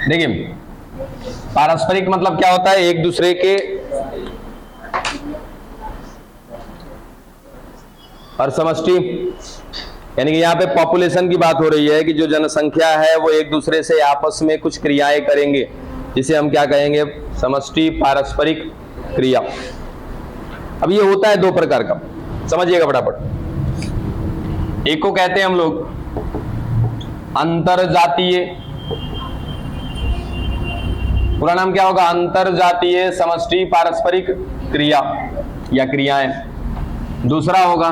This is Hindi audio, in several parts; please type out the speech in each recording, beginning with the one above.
देखिए पारस्परिक मतलब क्या होता है, एक दूसरे के, और समष्टि यानी कि यहाँ पे पॉपुलेशन की बात हो रही है कि जो जनसंख्या है वो एक दूसरे से आपस में कुछ क्रियाएं करेंगे, जिसे हम क्या कहेंगे, समष्टि पारस्परिक क्रिया। अब ये होता है दो प्रकार का, समझिएगा फटाफट। एक को कहते हैं हम लोग अंतरजातीय, पूरा नाम क्या होगा, अंतरजातीय समष्टि पारस्परिक क्रिया या क्रियाएं। दूसरा होगा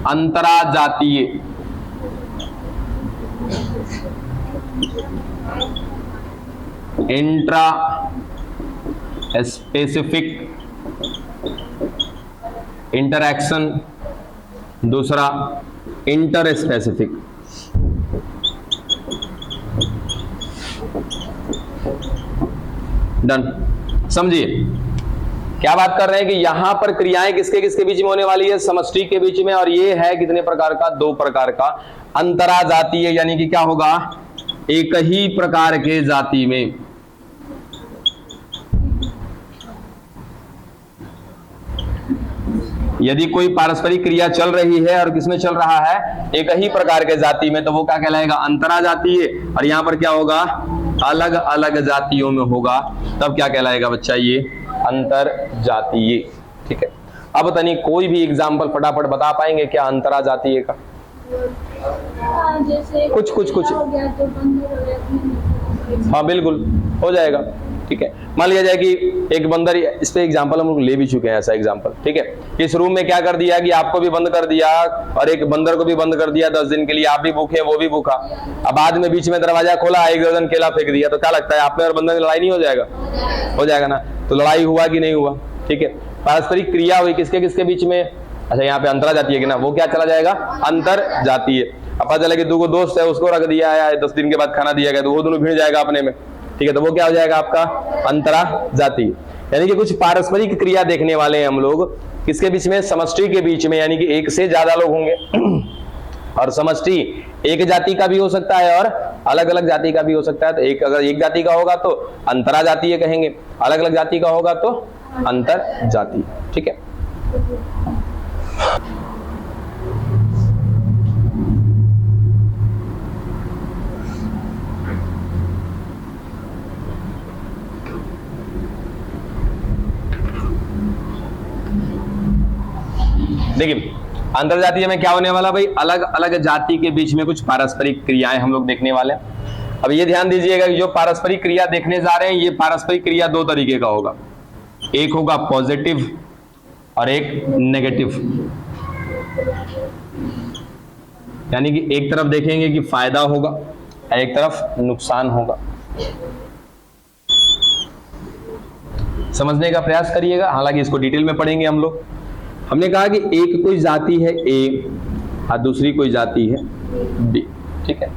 अंतराजातीय, इंट्रा स्पेसिफिक इंटरैक्शन। दूसरा इंटर स्पेसिफिक। डन। समझिए क्या बात कर रहे हैं कि यहां पर क्रियाएं किसके किसके बीच में होने वाली है, समष्टि के बीच में। और ये है कितने प्रकार का, दो प्रकार का। अंतराजातीय यानी कि क्या होगा, एक ही प्रकार के जाति में, यदि कोई पारस्परिक क्रिया चल रही है और किसमें चल रहा है, एक ही प्रकार के जाति में, तो वो क्या कहलाएगा, अंतराजातीय। और यहां पर क्या होगा, अलग अलग जातियों में होगा, तब क्या कहलाएगा बच्चा, ये अंतर जातीय। ठीक है। अब तनी कोई भी एग्जाम्पल फटाफट बता पाएंगे क्या अंतरा जातीय का? जैसे कुछ हो गया तो बंद हो गया। हाँ बिल्कुल हो जाएगा। ठीक है, मान लिया जाए कि एक बंदर, इस पे एग्जाम्पल हम लोग ले भी चुके हैं ऐसा एग्जाम्पल। ठीक है, इस रूम में क्या कर दिया कि आपको भी बंद कर दिया और एक बंदर को भी बंद कर दिया 10 दिन के लिए, आप भी भूखे वो भी भूखा। अब बाद में बीच में दरवाजा खोला, एक दर्जन केला फेंक दिया, तो क्या लगता है आप में और बंदर में लड़ाई नहीं हो जाएगा? हो जाएगा ना। तो लड़ाई हुआ कि नहीं हुआ? ठीक है, पारस्परिक क्रिया हुई किसके किसके बीच में? अच्छा यहाँ पे अंतरा जातीय है ना, वो क्या चला जाएगा, अंतर जातीय। अब पता चला कि दो दोस्त है, उसको रख दिया है, 10 दिन के बाद खाना दिया गया, तो वो दोनों भिड़ जाएगा अपने में। ठीक है, तो वो क्या हो जाएगा आपका, अंतरा जातीय। यानी कि कुछ पारस्परिक क्रिया देखने वाले हैं हम लोग किसके बीच में, समष्टि के बीच में, यानी कि एक से ज्यादा लोग होंगे। और समष्टि एक जाति का भी हो सकता है और अलग अलग जाति का भी हो सकता है। तो एक, अगर एक जाति का होगा तो अंतरा जातीय कहेंगे, अलग अलग जाति का होगा तो अंतर जातीय। ठीक है, देखिए अंतरजातीय में क्या होने वाला भाई, अलग अलग जाति के बीच में कुछ पारस्परिक क्रियाएं हम लोग देखने वाले हैं। अब ये ध्यान दीजिएगा कि जो पारस्परिक क्रिया देखने जा रहे हैं, ये पारस्परिक क्रिया दो तरीके का होगा, एक होगा पॉजिटिव और एक नेगेटिव। यानी कि एक तरफ देखेंगे कि फायदा होगा और एक तरफ नुकसान होगा। समझने का प्रयास करिएगा, हालांकि इसको डिटेल में पढ़ेंगे हम लोग। हमने कहा कि एक कोई जाति है ए और दूसरी कोई जाति है बी। ठीक है,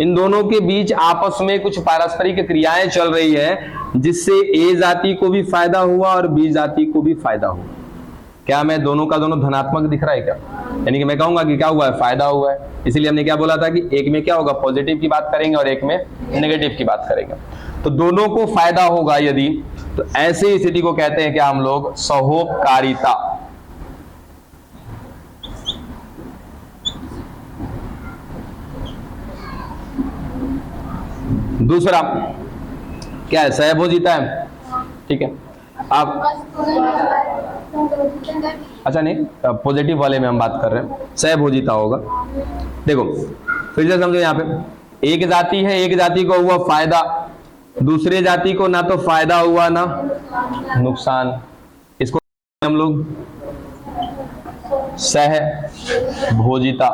इन दोनों के बीच आपस में कुछ पारस्परिक क्रियाएं चल रही है जिससे ए जाति को भी फायदा हुआ और बी जाति को भी फायदा हुआ। क्या मैं दोनों का दोनों धनात्मक दिख रहा है क्या? यानी कि मैं कहूंगा कि क्या हुआ है, फायदा हुआ है। इसीलिए हमने क्या बोला था कि एक में क्या होगा, पॉजिटिव की बात करेंगे और एक में नेगेटिव की बात करेंगे। तो दोनों को फायदा होगा यदि, तो ऐसी स्थिति को कहते हैं क्या हम लोग, सहोपकारिता। दूसरा क्या है, सहभोजिता है। ठीक है, आप अच्छा नहीं, पॉजिटिव वाले में हम बात कर रहे हैं, सहभोजिता होगा। देखो फिर से समझो, यहाँ पे एक जाति है, एक जाति को हुआ फायदा, दूसरे जाति को ना तो फायदा हुआ ना नुकसान। इसको हम लोग सहभोजिता।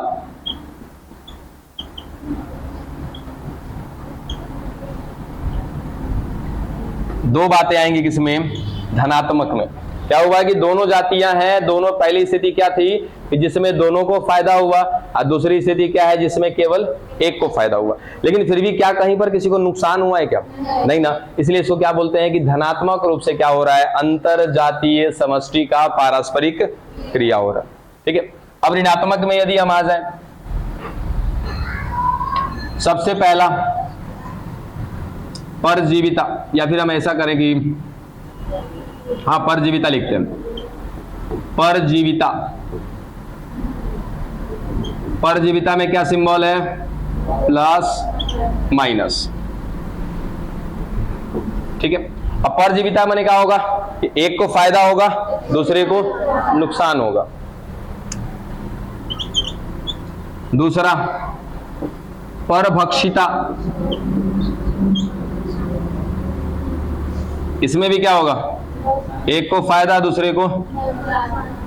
दो बातें आएंगी किसमें, धनात्मक में। क्या हुआ कि दोनों जातियां हैं, दोनों, पहली स्थिति क्या थी कि जिसमें दोनों को फायदा हुआ, और दूसरी स्थिति क्या है जिसमें केवल एक को फायदा हुआ। लेकिन फिर भी क्या कहीं पर किसी को नुकसान हुआ है क्या? नहीं ना। इसलिए इसको क्या बोलते हैं कि धनात्मक रूप से क्या हो रहा है, अंतर जातीय समष्टि का पारस्परिक क्रिया हो रहा है। ठीक है, अब ऋणात्मक में यदि हम आ जाए, सबसे पहला परजीविता, या फिर हम ऐसा करें कि हाँ परजीविता लिखते हैं, परजीविता। परजीविता में क्या सिंबल है, प्लस माइनस। ठीक है, अब परजीविता माने क्या होगा कि एक को फायदा होगा, दूसरे को नुकसान होगा। दूसरा परभक्षिता, इसमें भी क्या होगा, एक को फायदा दूसरे को।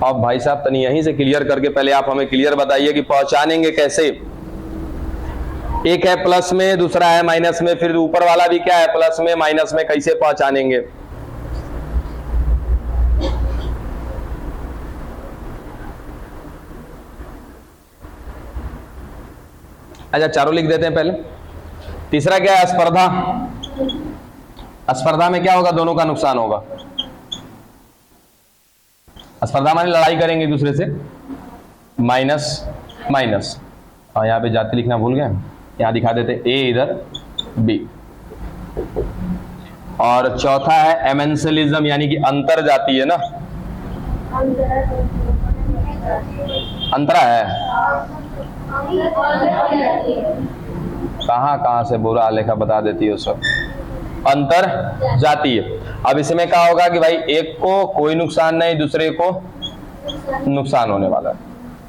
अब भाई साहब तनी यहीं से क्लियर करके पहले आप हमें क्लियर बताइए कि पहचानेंगे कैसे। एक है प्लस में, दूसरा है माइनस में, फिर ऊपर वाला भी क्या है प्लस में माइनस में, कैसे पहचानेंगे? अच्छा चारों लिख देते हैं पहले। तीसरा क्या है, स्पर्धा। स्पर्धा में क्या होगा, दोनों का नुकसान होगा। स्पर्धा माने लड़ाई करेंगे एक दूसरे से, माइनस माइनस। और यहाँ पे जाति लिखना भूल गए, यहाँ दिखा देते ए इधर बी। और चौथा है एमेंसलिज्म, यानी कि अंतर जाति है ना, अंतरा है। कहां से बुरा लेखा बता देती है सब, अंतर जातीय। अब इसमें क्या होगा कि भाई एक को कोई नुकसान नहीं, दूसरे को नुकसान होने वाला है।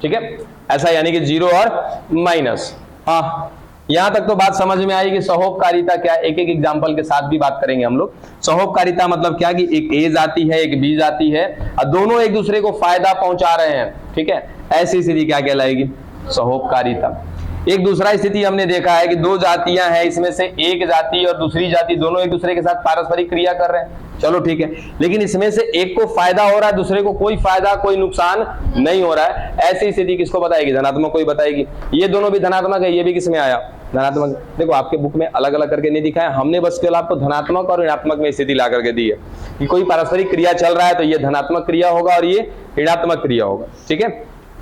ठीक है, ऐसा यानी कि जीरो और माइनस। हाँ यहां तक तो बात समझ में आई कि सहोपकारिता क्या है। एक एक एग्जांपल के साथ भी बात करेंगे हम लोग। सहोपकारिता मतलब क्या कि एक ए जाति है एक बी जाति है और दोनों एक दूसरे को फायदा पहुंचा रहे हैं। ठीक है, ऐसी स्थिति क्या कहलाएगी, सहोपकारिता। एक दूसरा स्थिति हमने देखा है कि दो जातियां हैं, इसमें से एक जाति और दूसरी जाति दोनों एक दूसरे के साथ पारस्परिक क्रिया कर रहे हैं, चलो ठीक है, लेकिन इसमें से एक को फायदा हो रहा है दूसरे को कोई फायदा कोई नुकसान नहीं हो रहा है। ऐसी स्थिति किसको बताएगी, धनात्मक को ही बताएगी। ये दोनों भी धनात्मक है, ये भी किसमें आया, धनात्मक। देखो आपके बुक में अलग अलग करके नहीं दिखा है, हमने बस केवल आपको धनात्मक और ऋणात्मक में स्थिति ला करके दी है कि कोई पारस्परिक क्रिया चल रहा है तो ये धनात्मक क्रिया होगा और ये ऋणात्मक क्रिया होगा। ठीक है,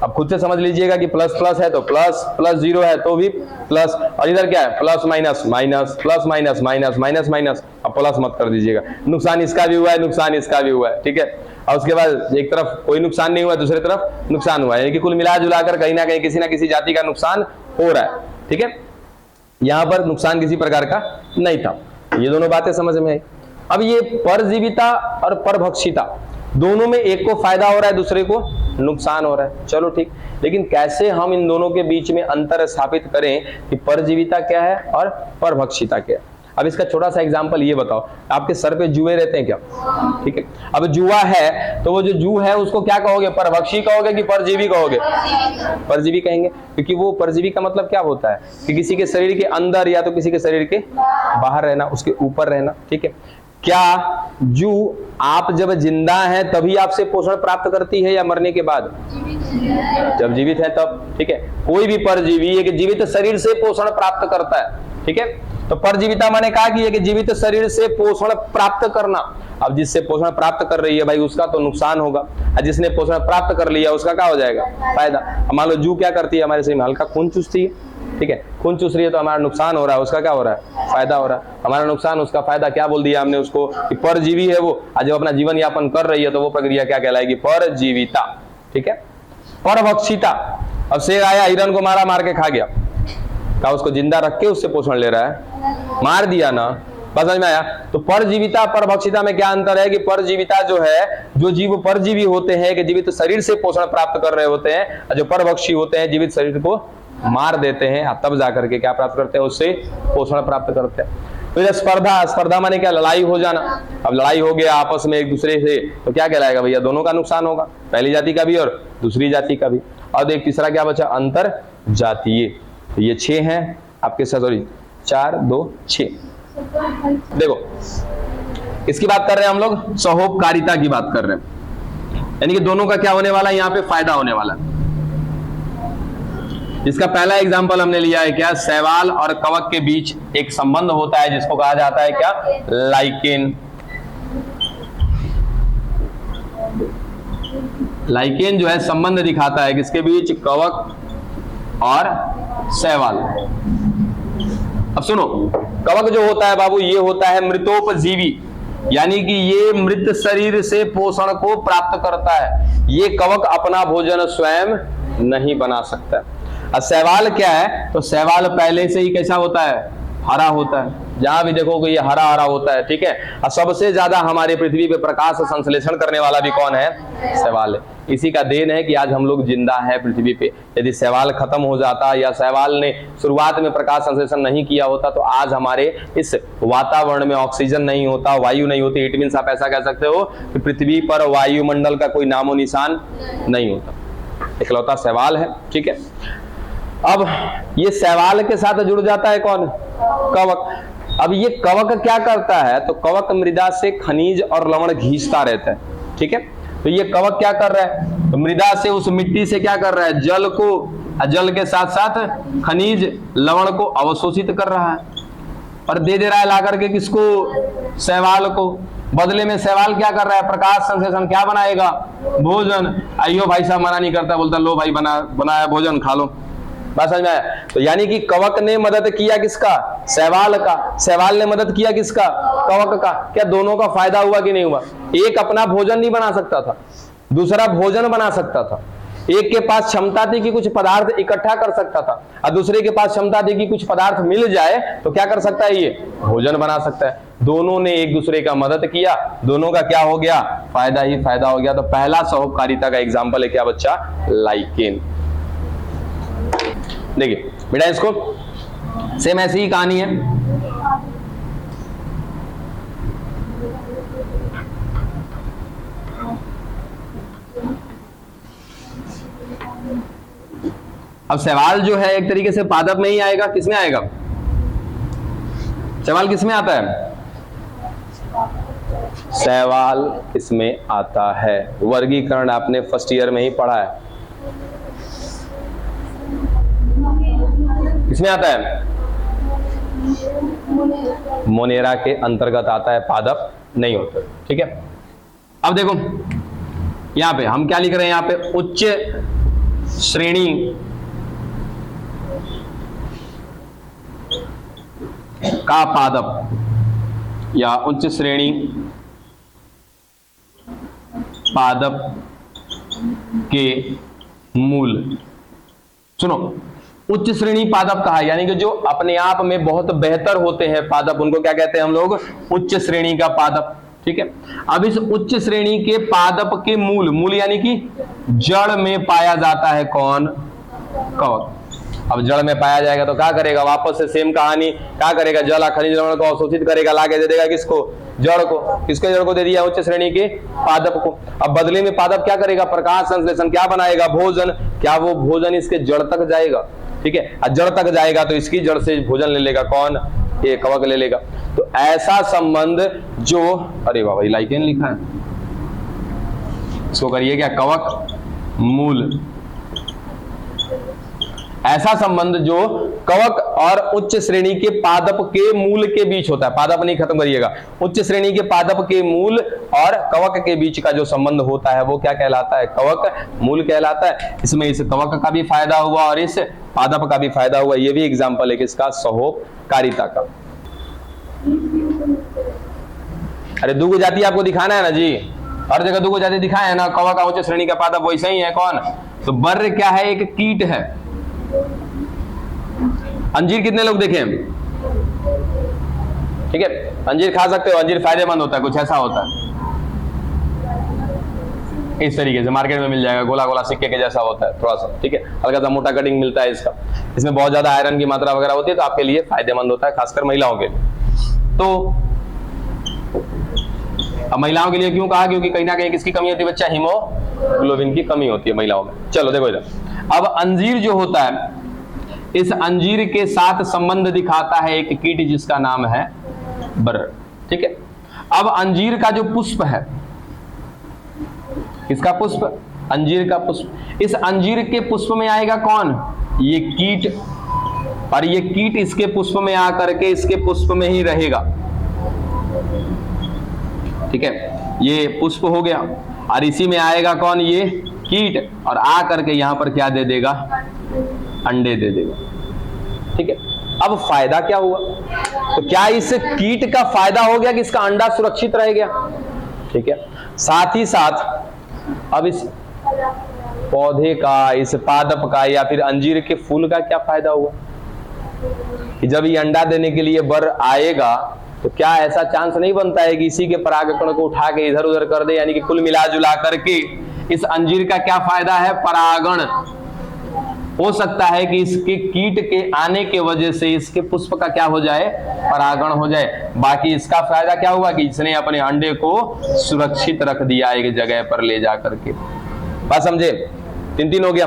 अब खुद से समझ लीजिएगा कि प्लस प्लस है तो प्लस, प्लस जीरो है तो भी प्लस, और इधर क्या है plus minus minus, plus minus minus minus minus. अब प्लस मत कर दीजिएगा, नुकसान इसका भी हुआ है नुकसान इसका भी हुआ है। ठीक है, और उसके बाद एक तरफ कोई नुकसान नहीं हुआ दूसरे तरफ नुकसान हुआ है, यानी कि कुल मिला जुलाकर कहीं ना कहीं किसी ना किसी जाति का नुकसान हो रहा है। ठीक है, यहां पर नुकसान किसी प्रकार का नहीं था। ये दोनों बातें समझ में आई। अब ये परजीविता और परभक्षिता दोनों में एक को फायदा हो रहा है दूसरे को नुकसान हो रहा है, चलो ठीक, लेकिन कैसे हम इन दोनों के बीच में अंतर स्थापित करें कि परजीविता क्या है और परभक्षिता क्या है। अब इसका छोटा सा एग्जांपल ये बताओ, आपके सर पे जुए रहते हैं क्या? ठीक है, अब जुआ है तो वो जो जू है उसको क्या कहोगे, परभक्षी कहोगे कि परजीवी कहोगे? परजीवी कहेंगे, क्योंकि वो परजीवी का मतलब क्या होता है कि किसी के शरीर के अंदर या तो किसी के शरीर के बाहर रहना, उसके ऊपर रहना। ठीक है, क्या जू आप जब जिंदा हैं तभी आपसे पोषण प्राप्त करती है या मरने के बाद? जब जीवित है तब। ठीक है, कोई भी परजीवी एक जीवित शरीर से पोषण प्राप्त करता है। ठीक है, तो परजीविता मैंने कहा कि एक जीवित शरीर से पोषण प्राप्त करना। अब जिससे पोषण प्राप्त कर रही है भाई उसका तो नुकसान होगा, और जिसने पोषण प्राप्त कर लिया उसका क्या हो जाएगा, फायदा। मान लो जू क्या करती है, हमारे शरीर में हल्का खून चूसती है। ठीक है, खून चूस रही है तो हमारा नुकसान हो रहा है, उसका क्या हो रहा है, फायदा हो रहा है। हमारा नुकसान उसका फायदा, क्या बोल दिया हमने उसको कि परजीवी है वो, और जब अपना जीवन यापन कर रही है तो वो प्रक्रिया क्या कहलाएगी, परजीविता। ठीक है, परभक्षिता, अब शेर आया हिरन को मारा, मार के खा गया, क्या उसको जिंदा रख के उससे पोषण ले रहा है, मार दिया ना, समझ में आया। तो परजीविता परभक्षिता में क्या अंतर है कि परजीविता जो है, जो जीव परजीवी होते हैं कि जीवित शरीर से पोषण प्राप्त कर रहे होते हैं, और जो परभक्षी होते हैं जीवित शरीर को मार देते हैं, तब जाकर के क्या प्राप्त करते हैं, उससे पोषण प्राप्त करते हैं। तो स्पर्धा, स्पर्धा माने क्या, लड़ाई हो जाना। अब लड़ाई हो गया आपस में एक दूसरे से तो क्या कहलाएगा भैया, दोनों का नुकसान होगा, पहली जाति का भी और दूसरी जाति का भी। और एक तीसरा क्या बचा, अंतर जातीय। तो ये 6 हैं आपके, सॉरी 4 2 6। देखो इसकी बात कर रहे हैं हम लोग, सहोपकारिता की बात कर रहे हैं, यानी कि दोनों का क्या होने वाला है, यहाँ पे फायदा होने वाला है। इसका पहला एग्जांपल हमने लिया है क्या, शैवाल और कवक के बीच एक संबंध होता है जिसको कहा जाता है क्या, लाइकेन। लाइकेन जो है संबंध दिखाता है किसके बीच, कवक और शैवाल। अब सुनो, कवक जो होता है बाबू, ये होता है मृतोपजीवी, यानी कि ये मृत शरीर से पोषण को प्राप्त करता है। ये कवक अपना भोजन स्वयं नहीं बना सकता। अब शैवाल क्या है, तो शैवाल पहले से ही कैसा होता है, हरा होता है। जहां भी देखोगे ये हरा हरा होता है, ठीक है। और सबसे ज्यादा हमारे पृथ्वी पे प्रकाश संश्लेषण करने वाला भी कौन है, शैवाल है। इसी का देन है कि आज हम लोग जिंदा हैं पृथ्वी पे। यदि शैवाल खत्म हो जाता या शैवाल ने शुरुआत में प्रकाश संश्लेषण नहीं किया होता तो आज हमारे इस वातावरण में ऑक्सीजन नहीं होता, वायु नहीं होती। इट मीन्स आप ऐसा कह सकते हो कि पृथ्वी पर वायुमंडल का कोई नामो निशान नहीं होता। इकलौता शैवाल है, ठीक है। अब ये शैवाल के साथ जुड़ जाता है कौन, कवक। अब ये कवक क्या करता है, तो कवक मृदा से खनिज और लवण खींचता रहता है, ठीक है। तो ये कवक क्या कर रहा है, तो मृदा से उस मिट्टी से क्या कर रहा है, जल को, जल के साथ साथ खनिज लवण को अवशोषित कर रहा है और दे दे रहा है ला करके किसको, शैवाल को। बदले में शैवाल क्या कर रहा है, प्रकाश संश्लेषण क्या बनाएगा, भोजन। आइयो भाई साहब मना नहीं करता, बोलता लो भाई बनाया भोजन खा लो। बात समझ में आया। तो यानी कि कवक ने मदद किया किसका, शैवाल का, शैवाल ने मदद किया किसका, कवक का। क्या दोनों का फायदा हुआ कि नहीं हुआ। एक अपना भोजन नहीं बना सकता था, दूसरा भोजन बना सकता था। एक के पास क्षमता थी कि कुछ पदार्थ इकट्ठा कर सकता था और दूसरे के पास क्षमता थी कि कुछ पदार्थ मिल जाए तो क्या कर सकता है, ये भोजन बना सकता है। दोनों ने एक दूसरे का मदद किया, दोनों का क्या हो गया, फायदा ही फायदा हो गया। तो पहला सहोपकारिता का एग्जाम्पल है क्या बच्चा, लाइकेन। देखिए बेटा, इसको सेम ऐसी ही कहानी है। अब शैवाल जो है एक तरीके से पादप में ही आएगा, किसमें आएगा, शैवाल किसमें आता है, शैवाल इसमें आता है। वर्गीकरण आपने फर्स्ट ईयर में ही पढ़ा है। किसमें आता है, मोनेरा के अंतर्गत आता है, पादप नहीं होता, ठीक है। अब देखो यहां पे हम क्या लिख रहे हैं, यहां पे उच्च श्रेणी का पादप या उच्च श्रेणी पादप के मूल। सुनो, उच्च श्रेणी पादप कहा, यानी कि जो अपने आप में बहुत बेहतर होते हैं पादप, उनको क्या कहते हैं हम लोग, उच्च श्रेणी का पादप, ठीक है। अब इस उच्च श्रेणी के पादप के मूल, मूल यानी कि जड़ में पाया जाता है कौन, कवक। अब जड़ में पाया जाएगा तो क्या करेगा, वापस से सेम कहानी, क्या करेगा, जल खनिज लवण को अवशोषित करेगा, लाके दे देगा किसको, जड़ को। किसके जड़ को दे दिया, उच्च श्रेणी के पादप को। अब बदले में पादप क्या करेगा, प्रकाश संश्लेषण क्या बनाएगा, भोजन। क्या वो भोजन इसके जड़ तक जाएगा, ठीक है। और जड़ तक जाएगा तो इसकी जड़ से भोजन ले लेगा कौन, ये कवक ले लेगा। तो ऐसा संबंध जो, अरे वाह भाई लाइकेन लिखा है, इसको करिए क्या, कवक मूल। ऐसा संबंध जो कवक और उच्च श्रेणी के पादप के मूल के बीच होता है, पादप नहीं खत्म करिएगा, उच्च श्रेणी के पादप के मूल और कवक के बीच का जो संबंध होता है वो क्या कहलाता है, कवक मूल कहलाता है। इसमें इस कवक का भी फायदा हुआ और इस पादप का भी फायदा हुआ। ये भी एग्जाम्पल है किसका, सहोपकारिता का। अरे दुगो जाति आपको दिखाना है ना जी, हर जगह दुगो जाति दिखाए है ना, कवक उच्च श्रेणी का पादप वैसे ही है कौन, तो बर्र क्या है, एक कीट है। अंजीर कितने लोग देखे, ठीक है, अंजीर खा सकते हो, अंजीर फायदेमंद होता है, कुछ ऐसा होता है इस तरीके से, मार्केट में मिल जाएगा, गोला गोला सिक्के के जैसा होता है थोड़ा सा, ठीक है, हल्का सा मोटा कटिंग मिलता है इसका। इसमें बहुत ज्यादा आयरन की मात्रा वगैरह होती है तो आपके लिए फायदेमंद होता है, खासकर महिलाओं के लिए। तो अब महिलाओं के लिए क्यों कहा, क्योंकि कहीं ना कहीं किसकी कमी होती है बच्चा, हीमोग्लोबिन की कमी होती है महिलाओं में। चलो देखो इधर, अब अंजीर जो होता है, इस अंजीर के साथ संबंध दिखाता है एक कीट जिसका नाम है बर्र, ठीक है। अब अंजीर का जो पुष्प है, किसका पुष्प, अंजीर का पुष्प, इस अंजीर के पुष्प में आएगा कौन, ये कीट, और ये कीट इसके पुष्प में आकर के इसके पुष्प में ही रहेगा, ठीक है। ये पुष्प हो गया और इसी में आएगा कौन, ये कीट, और आ करके यहां पर क्या दे देगा, अंडे दे देगा, ठीक है। अब फायदा क्या हुआ, तो क्या इस कीट का फायदा हो गया कि इसका अंडा सुरक्षित रह गया, ठीक है। साथ ही साथ अब इस पौधे का, इस पादप का या फिर अंजीर के फूल का क्या फायदा हुआ कि जब ये अंडा देने के लिए बर आएगा तो क्या ऐसा चांस नहीं बनता है कि इसी के परागकण को उठा के इधर उधर कर दे, यानी कि कुल मिला जुला करके इस अंजीर का क्या फायदा है, परागण। हो सकता है कि इसके कीट के आने के वजह से इसके पुष्प का क्या हो जाए, परागण हो जाए। बाकी इसका फायदा क्या हुआ कि इसने अपने अंडे को सुरक्षित रख दिया एक जगह पर ले जा करके। बात समझे, 3 हो गया।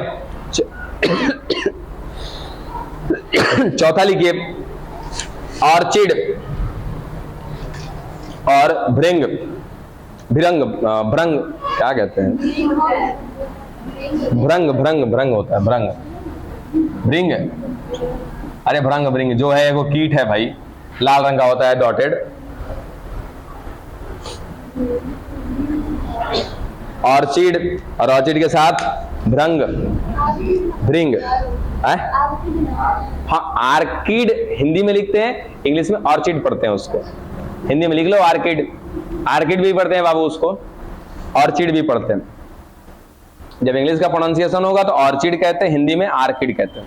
चौथा लिखिए, ऑर्चिड और भृंग, भ्रंग क्या कहते हैं, भ्रंग होता है, भृंग, अरे भृंग जो है वो कीट है भाई, लाल रंग का होता है, डॉटेड। ऑर्चिड और ऑर्चिड के साथ भृंग, हाँ आर्किड हिंदी में लिखते हैं, इंग्लिश में ऑर्चिड पढ़ते हैं उसको, हिंदी में लिख लो आर्किड, आर्किड भी पढ़ते हैं बाबू उसको, ऑर्चिड भी पढ़ते हैं। जब इंग्लिश का प्रोनाउंसिएशन होगा तो ऑर्चिड कहते हैं, हिंदी में आर्किड कहते हैं।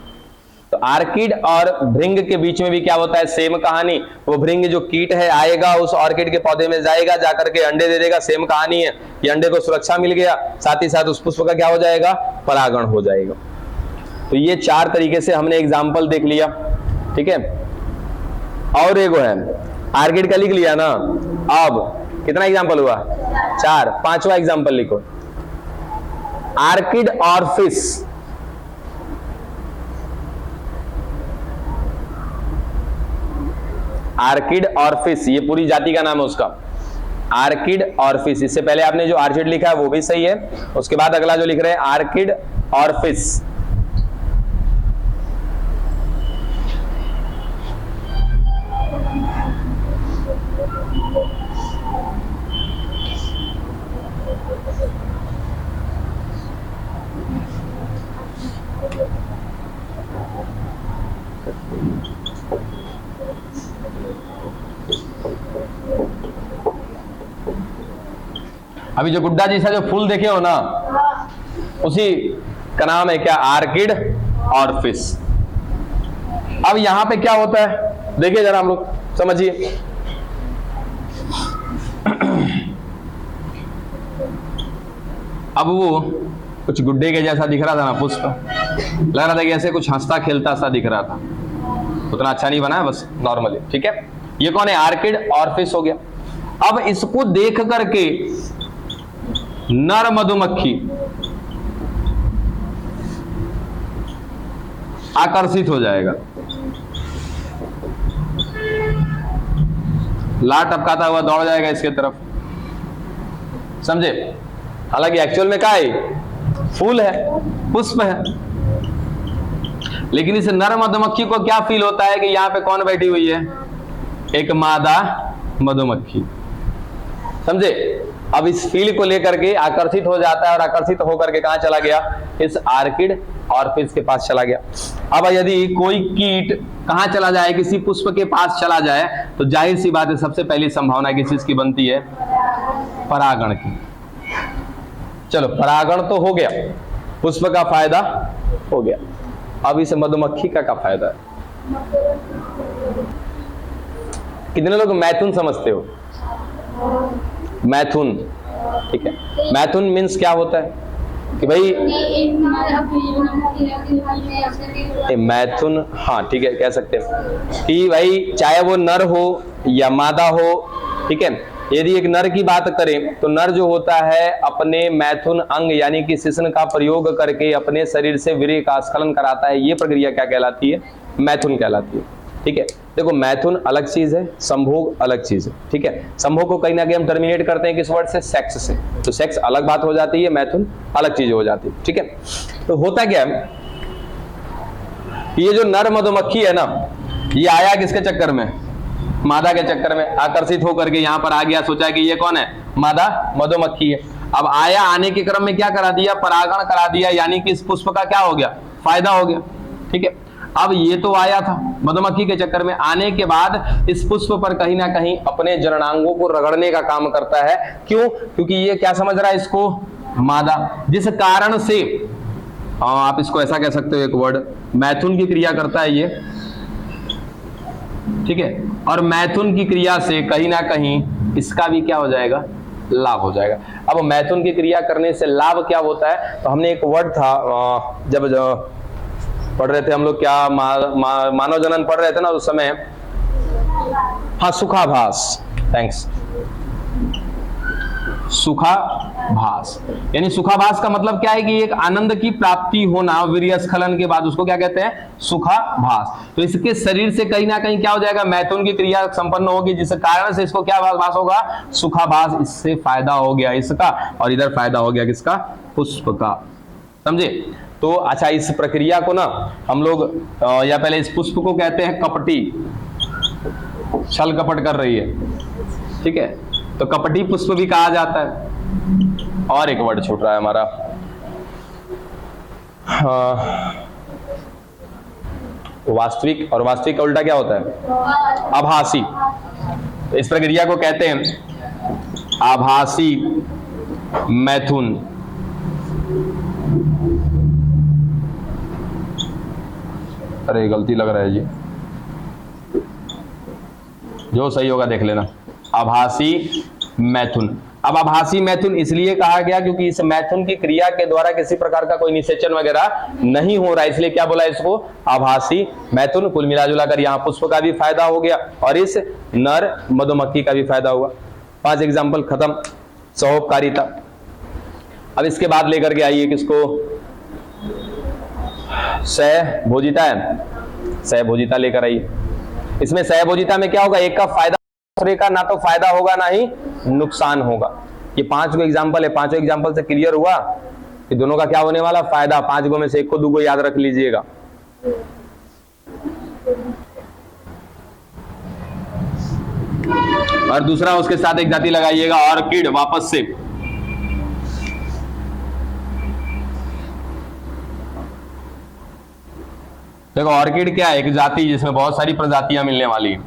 तो आर्किड और भृंग के बीच में भी क्या होता है, सेम कहानी। वो भृंग जो कीट है आएगा उस ऑर्किड के पौधे में जाएगा, जाकर के अंडे दे देगा, सेम कहानी है। ये अंडे को सुरक्षा मिल गया, साथ ही साथ उस पुष्प का क्या हो जाएगा, परागण हो जाएगा। तो ये 4 तरीके से हमने एग्जाम्पल देख लिया, ठीक है। और एगो है आर्किड का लिख लिया ना, अब कितना एग्जाम्पल हुआ, 4। 5वां एग्जाम्पल लिखो, आर्किड और फिश। आर्किड और फिश, ये पूरी जाति का नाम है उसका, आर्किड और फिश। इससे पहले आपने जो आर्चिड लिखा है वो भी सही है, उसके बाद अगला जो लिख रहे हैं आर्किड और फिश। अभी जो गुड्डा जैसा जो फूल देखे हो ना, उसी का नाम है क्या, आर्किड और फिश। अब यहां पे क्या होता है देखिए जरा, हम लोग समझिए। अब वो कुछ गुड्डे के जैसा दिख रहा था ना पुष्प, लग रहा था कि ऐसे कुछ हंसता खेलता सा दिख रहा था, उतना अच्छा नहीं बना है, बस नॉर्मली, ठीक है। ये कौन है, आर्किड और फिश हो गया। अब इसको देख करके नर मधुमक्खी आकर्षित हो जाएगा, लार टपकाता हुआ दौड़ जाएगा इसके तरफ, समझे। हालांकि एक्चुअल में क्या है, फूल है, पुष्प है, लेकिन इस नर मधुमक्खी को क्या फील होता है कि यहां पे कौन बैठी हुई है, एक मादा मधुमक्खी, समझे। अब इस फील को लेकर के आकर्षित हो जाता है और आकर्षित होकर के कहां चला गया, इस आर्किड और फिश के पास चला गया। अब यदि कोई कीट कहां चला जाए, किसी पुष्प के पास चला जाए, तो जाहिर सी बात है सबसे पहली संभावना किस चीज की बनती है, परागण की। चलो परागण तो हो गया, पुष्प का फायदा हो गया, अब इस मधुमक्खी का क्या फायदा है। कितने लोग मैथुन समझते हो, मैथुन, ठीक है। मैथुन मीन्स क्या होता है कि भाई मैथुन, हाँ ठीक है, कह सकते हैं कि भाई चाहे वो नर हो या मादा हो, ठीक है। यदि एक नर की बात करें तो नर जो होता है अपने मैथुन अंग यानी कि शिश्न का प्रयोग करके अपने शरीर से वीर्य का स्खलन कराता है। ये प्रक्रिया क्या कहलाती है, मैथुन कहलाती है, ठीक है। देखो मैथुन अलग चीज है, संभोग अलग चीज है, ठीक है। संभोग को कहीं ना कहीं हम टर्मिनेट करते हैं किस वर्ड से, सेक्स से, तो सेक्स अलग बात हो जाती है, मैथुन अलग चीज हो जाती है, ठीक है। तो होता क्या है, ये जो नर मधुमक्खी है ना, ये आया किसके चक्कर में? मादा के चक्कर में, आकर्षित होकर के यहाँ पर आ गया, सोचा कि ये कौन है? मादा मधुमक्खी है। अब आया, आने के क्रम में क्या करा दिया? परागण करा दिया, यानी कि इस पुष्प का क्या हो गया? फायदा हो गया। ठीक है, अब ये तो आया था मधुमक्खी के चक्कर में, आने के बाद इस पुष्प पर कहीं ना कहीं अपने जननांगों को रगड़ने का काम करता है। क्यों? क्योंकि ये क्या समझ रहा है इसको? मादा, जिस कारण से आप इसको ऐसा कह सकते हो, एक वर्ड, मैथुन की क्रिया करता है ये। ठीक है, और मैथुन की क्रिया से कहीं ना कहीं इसका भी क्या हो जाएगा? लाभ हो जाएगा। अब मैथुन की क्रिया करने से लाभ क्या होता है? तो हमने एक वर्ड था जब पढ़ रहे थे हम लोग, क्या मानव जनन पढ़ रहे थे ना उस समय, हाँ, सुखाभास। थैंक्स। सुखाभास, यानी सुखाभास का मतलब क्या है कि एक आनंद की प्राप्ति होना वीर्यस्खलन के बाद, उसको क्या कहते हैं? सुखाभास। तो इसके शरीर से कहीं ना कहीं क्या हो जाएगा? मैथुन की क्रिया संपन्न होगी, जिस कारण से इसको क्या भास होगा? सुखाभास। इससे फायदा हो गया इसका, और इधर फायदा हो गया किसका? पुष्प का। समझे? तो अच्छा, इस प्रक्रिया को ना हम लोग या पहले इस पुष्प को कहते हैं कपटी, छल कपट कर रही है। ठीक है, तो कपटी पुष्प भी कहा जाता है। और एक वर्ड छूट रहा है हमारा, वास्तविक, और वास्तविक का उल्टा क्या होता है? आभासी। तो इस प्रक्रिया को कहते हैं आभासी मैथुन। अरे गलती लग रहा है जी, जो सही होगा देख लेना। आभासी मैथुन। अब आभासी मैथुन इसलिए कहा गया क्योंकि इस मैथुन की क्रिया के द्वारा किसी प्रकार का कोई निषेचन वगैरह नहीं हो रहा है, इसलिए क्या बोला इसको? आभासी मैथुन। कुल मिलाजुला कर यहाँ पुष्प का भी फायदा हो गया और इस नर मधुमक्खी का भी फायदा हुआ। 5 एग्जाम्पल खत्म। सहोपकारिता। अब इसके बाद लेकर के आइए किसको? सहभोजिता है, सहभोजिता लेकर आइए। इसमें सहभोजिता में क्या होगा? एक का फायदा, दूसरे का ना तो फायदा होगा ना ही नुकसान होगा। ये 5 एग्जाम्पल है, 5 एग्जाम्पल से क्लियर हुआ कि दोनों का क्या होने वाला? फायदा। 5 में से 1 को 2 को याद रख लीजिएगा। और दूसरा उसके साथ एक जाति लगाइएगा, ऑर्किड, वापस से। देखो ऑर्किड क्या है? एक जाति जिसमें बहुत सारी प्रजातियां मिलने वाली है,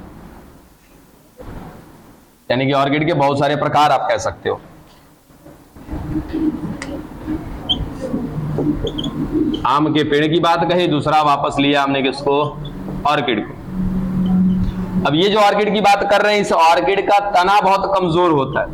यानी कि ऑर्किड के बहुत सारे प्रकार आप कह सकते हो। आम के पेड़ की बात कही, दूसरा वापस लिया हमने किसको? ऑर्किड को। अब ये जो ऑर्किड की बात कर रहे हैं, इस ऑर्किड का तना बहुत कमजोर होता है।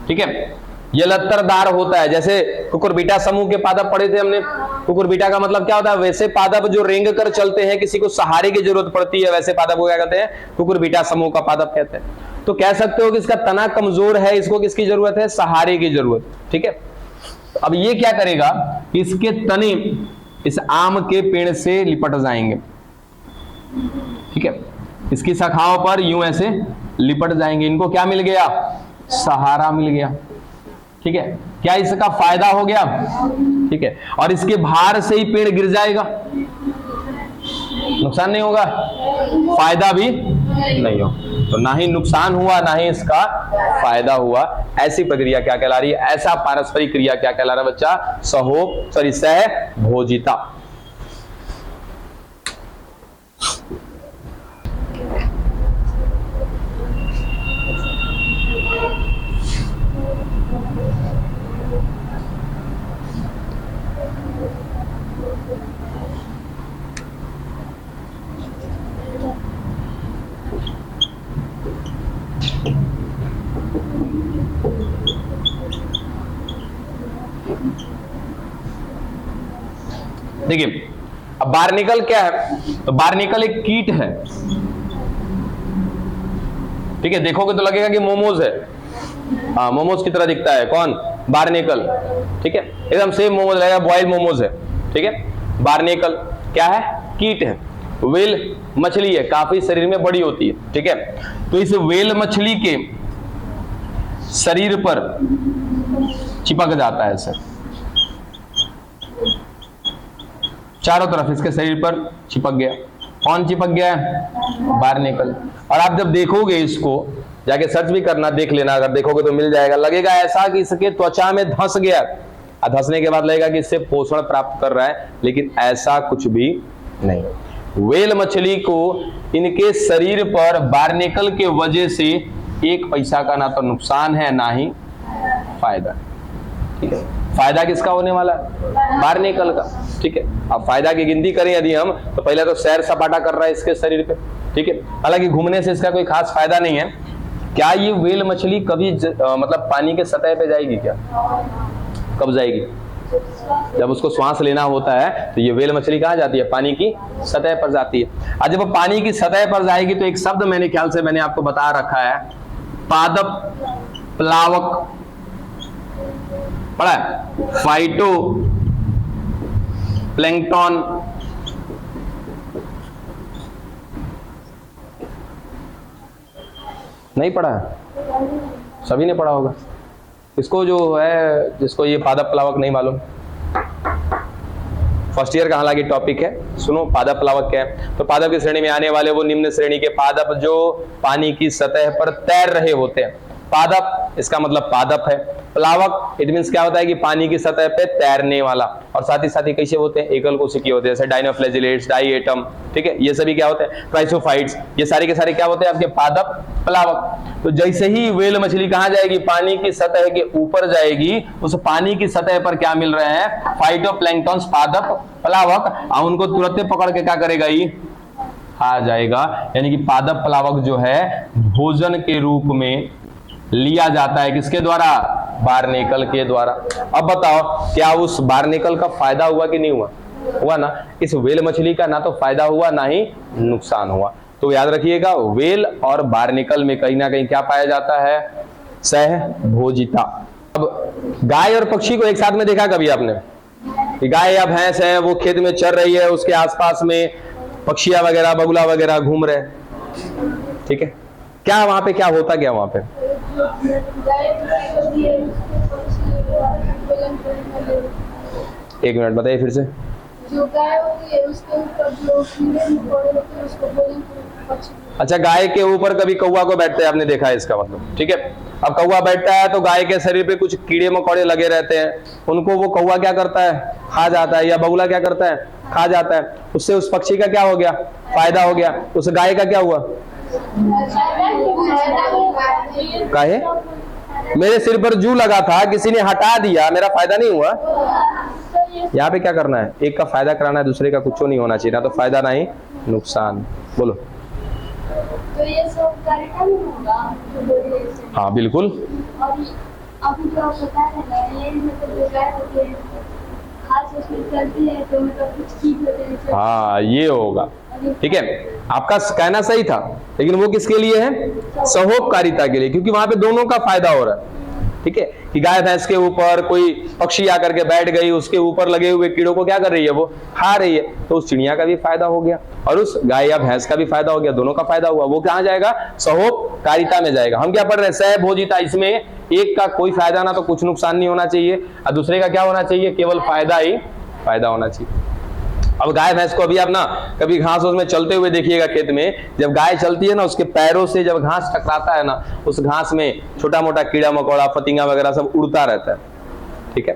ठीक है, ये लत्तरदार होता है। जैसे कुकुरबिटा समूह के पादप पढ़े थे हमने। कुकुरबिटा का मतलब क्या होता है? वैसे पादप जो रेंग कर चलते हैं, किसी को सहारे की जरूरत पड़ती है, वैसे पादप को क्या कहते हैं? कुकुरबिटा समूह का पादप कहते हैं। तो कह सकते हो कि इसका तना कमजोर है, इसको किसकी जरूरत है? सहारे की जरूरत। ठीक है, अब ये क्या करेगा? इसके तने इस आम के पेड़ से लिपट जाएंगे। ठीक है, इसकी शाखाओं पर यूं ऐसे लिपट जाएंगे। इनको क्या मिल गया? सहारा मिल गया। ठीक है, क्या इसका फायदा हो गया? ठीक है, और इसके भार से ही पेड़ गिर जाएगा, नुकसान नहीं होगा, फायदा भी नहीं हो। तो ना ही नुकसान हुआ, ना ही इसका फायदा हुआ। ऐसी प्रक्रिया क्या कहला रही है? ऐसा पारस्परिक क्रिया क्या कहला रहा है बच्चा? सहभोजिता। देखिए, अब बार्निकल क्या है? तो बार्निकल एक कीट है। ठीक है, देखोगे तो लगेगा कि मोमोज है। हाँ, मोमोज की तरह दिखता है। कौन? बार्निकल। ठीक है, एकदम सेम मोमोज लगेगा, बॉइल्ड मोमोज है। ठीक है, बार्निकल क्या है? कीट है। व्हेल मछली है, काफी शरीर में बड़ी होती है। ठीक है, तो इस व्हेल मछली के शरीर पर चिपक जाता है सर। चारों तरफ इसके शरीर पर चिपक गया। कौन चिपक गया है? बार्नेकल। और आप जब देखोगे इसको, जाके सर्च भी करना, देख लेना, अगर देखोगे तो मिल जाएगा, लगेगा ऐसा कि इसके त्वचा में धंस गया। धंसने के बाद लगेगा कि इससे पोषण प्राप्त कर रहा है, लेकिन ऐसा कुछ भी नहीं। व्हेल मछली को इनके शरीर पर बार्नेकल के वजह से 1 पैसा का ना तो नुकसान है ना ही फायदा। ठीक है, फायदा किसका होने वाला है? बार्नेकल का। ठीक है, अब फायदा की गिनती करें यदि हम, तो पहले तो सैर सपाटा कर रहा है इसके शरीर पे। ठीक है, हालांकि घूमने से इसका कोई खास फायदा नहीं है। क्या ये व्हेल मछली कभी मतलब पानी के सतह पे जाएगी क्या? कब जाएगी? जब उसको श्वास लेना होता है तो ये व्हेल मछली कहाँ जाती है? पानी की सतह पर जाती है। और जब वो पानी की सतह पर जाएगी तो एक शब्द मैंने ख्याल से मैंने आपको बता रखा है, पादप प्लावक पढ़ा है? फाइटो प्लैंकटन, नहीं पढ़ा है? सभी ने पढ़ा होगा। इसको जो है, जिसको ये पादप प्लावक नहीं मालूम, फर्स्ट ईयर का हालांकि टॉपिक है, सुनो पादप प्लावक क्या है। तो पादप की श्रेणी में आने वाले वो निम्न श्रेणी के पादप जो पानी की सतह पर तैर रहे होते हैं। पादप इसका मतलब पादप है। प्लावक इट मींस क्या होता है कि पानी की सतह पे तैरने वाला। और साथ ही कैसे होते हैं? एकल कोशिकीय होते हैं, जैसे डायनोफ्लैजिलेट्स, डाइएटम। ठीक है, ये सभी क्या होते हैं? क्राइसोफाइट्स। ये सारे के सारे क्या होते हैं? आपके पादप प्लावक। तो जैसे ही व्हेल मछली कहां जाएगी? पानी की सतह के ऊपर जाएगी। उस पानी की सतह पर क्या मिल रहे हैं? फाइटोप्लैंक्टन्स, पादप प्लावक। और उनको तुरंत पकड़ के क्या करेगा? ये खा जाएगा। यानी कि पादप प्लावक जो है भोजन के रूप में लिया जाता है। किसके द्वारा? बार्नेकल के द्वारा। अब बताओ, क्या उस बार्नेकल का फायदा हुआ कि नहीं हुआ? हुआ ना। इस व्हेल मछली का ना तो फायदा हुआ ना ही नुकसान हुआ। तो याद रखिएगा, व्हेल और बार्नेकल में कहीं ना कहीं क्या पाया जाता है? सहभोजिता। अब गाय और पक्षी को एक साथ में देखा कभी आपने? गाय या भैंस है, वो खेत में चर रही है, उसके आसपास में पक्षियां वगैरह, बगुला वगैरह घूम रहे हैं। ठीक है, क्या वहां पे क्या होता? क्या वहां पे? एक मिनट बताइए फिर से। जो गाय होती है उसके ऊपर जो कीड़े मकोड़े होते हैं उसको भोजन। अच्छा, गाय के ऊपर कभी कौवा को बैठते हैं आपने देखा है, इसका मतलब। ठीक है, अब कौवा बैठता है तो गाय के शरीर पे कुछ कीड़े मकोड़े लगे रहते हैं, उनको वो कौवा क्या करता है? खा जाता है। या बगुला क्या करता है? खा जाता है। उससे उस पक्षी का क्या हो गया? फायदा हो गया। उस गाय का क्या हुआ? काहे? मेरे सिर पर जू लगा था, किसी ने हटा दिया, मेरा फायदा नहीं हुआ। यहाँ पे क्या करना है? एक का फायदा कराना है, दूसरे का कुछ नहीं होना चाहिए, ना तो फायदा ना ही नुकसान। बोलो। तो ये सब कार्यक्रम होगा। हाँ बिल्कुल। और अभी जो आप बता रहे हैं, ये मतलब जो गाय होती है खास उसमें चलती है तो मतलब कुछ ठीक होते हैं। हाँ ये होगा। ठीक है, आपका कहना सही था, लेकिन वो किसके लिए है? सहोपकारिता के लिए, क्योंकि वहां पे दोनों का फायदा हो रहा है। ठीक है, कि गाय भैंस के ऊपर कोई पक्षी आकर के बैठ गई, उसके ऊपर लगे हुए कीड़ों को क्या कर रही है? वो खा रही है। तो उस चिड़िया का भी फायदा हो गया और उस गाय या भैंस का भी फायदा हो गया, दोनों का फायदा हुआ। वो कहाँ जाएगा? सहोपकारिता में जाएगा। हम क्या पढ़ रहे हैं? सहभोजिता। इसमें एक का कोई फायदा ना तो कुछ नुकसान नहीं होना चाहिए, और दूसरे का क्या होना चाहिए? केवल फायदा ही फायदा होना चाहिए। अब गाय भैंस को अभी आप ना कभी घास में चलते हुए देखिएगा खेत में, जब गाय चलती है ना, उसके पैरों से जब घास टकराता है ना, उस घास में छोटा मोटा कीड़ा मकोड़ा, फतिंगा वगैरह सब उड़ता रहता है। ठीक है,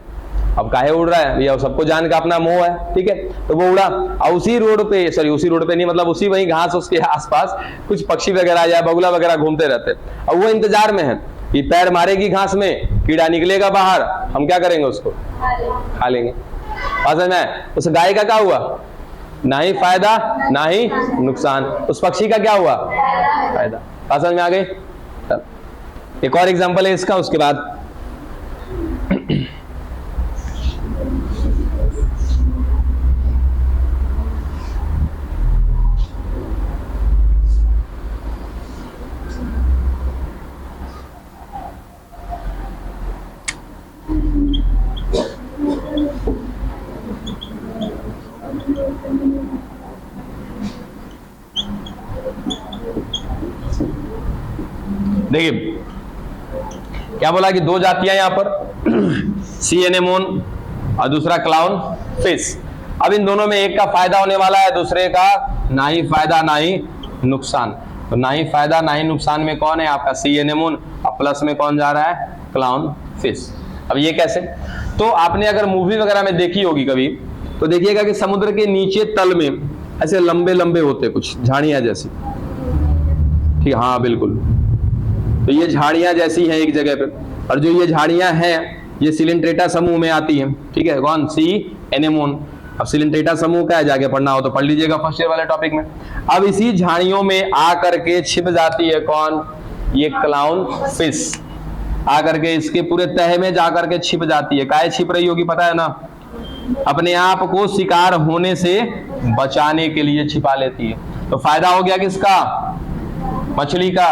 अब काहे उड़ रहा है भैया? सबको जान का अपना मोह है। ठीक है, तो वो उड़ा, और उसी रोड पे, सॉरी उसी रोड पे नहीं, मतलब उसी वही घास उसके आसपास कुछ पक्षी वगैरह या बगुला वगैरह घूमते रहते हैं। अब वो इंतजार में है कि पैर मारेगी घास में, कीड़ा निकलेगा बाहर, हम क्या करेंगे? उसको खा लेंगे। समझ में? उस गाय का क्या हुआ? ना ही फायदा ना ही नुकसान। उस पक्षी का क्या हुआ? फायदा। समझ में आ गई? एक और एग्जांपल है इसका, उसके बाद देखिए क्या बोला कि दो जातियां यहां पर, सी एनेमोन और दूसरा क्लाउन फिश। अब इन दोनों में एक का फायदा होने वाला है, दूसरे का ना ही फायदा ना ही नुकसान। तो ना ही फायदा ना ही नुकसान में कौन है आपका सी एनेमोन, और प्लस में कौन जा रहा है क्लाउन फिश। अब ये कैसे, तो आपने अगर मूवी वगैरह में देखी होगी कभी, तो देखिएगा कि समुद्र के नीचे तल में ऐसे लंबे लंबे होते कुछ झाड़ियां जैसी, ठीक, हाँ बिल्कुल, तो ये झाड़ियां जैसी हैं एक जगह पे, और जो ये झाड़ियां हैं ये सिलिंट्रेटा समूह में आती हैं, ठीक है, कौन सी एनेमोन। अब सिलिंट्रेटा समूह का है, जाके पढ़ना हो तो पढ़ लीजिएगा फर्स्ट ईयर वाले टॉपिक में। अब इसी झाड़ियों में आकर के छिप जाती है कौन, ये क्लाउन फिश, आकर के इसके पूरे तह में जाकर के छिप जाती है। काहे छिप रही होगी पता है ना, अपने आप को शिकार होने से बचाने के लिए छिपा लेती है। तो फायदा हो गया किसका, मछली का,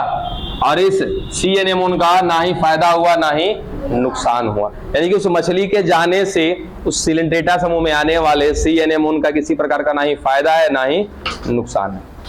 और इस सी एनेमोन का ना ही फायदा हुआ ना ही नुकसान हुआ। यानी कि उस मछली के जाने से उस सिलिंट्रेटा समूह में आने वाले सी एनेमोन का किसी प्रकार का ना ही फायदा है ना ही नुकसान है।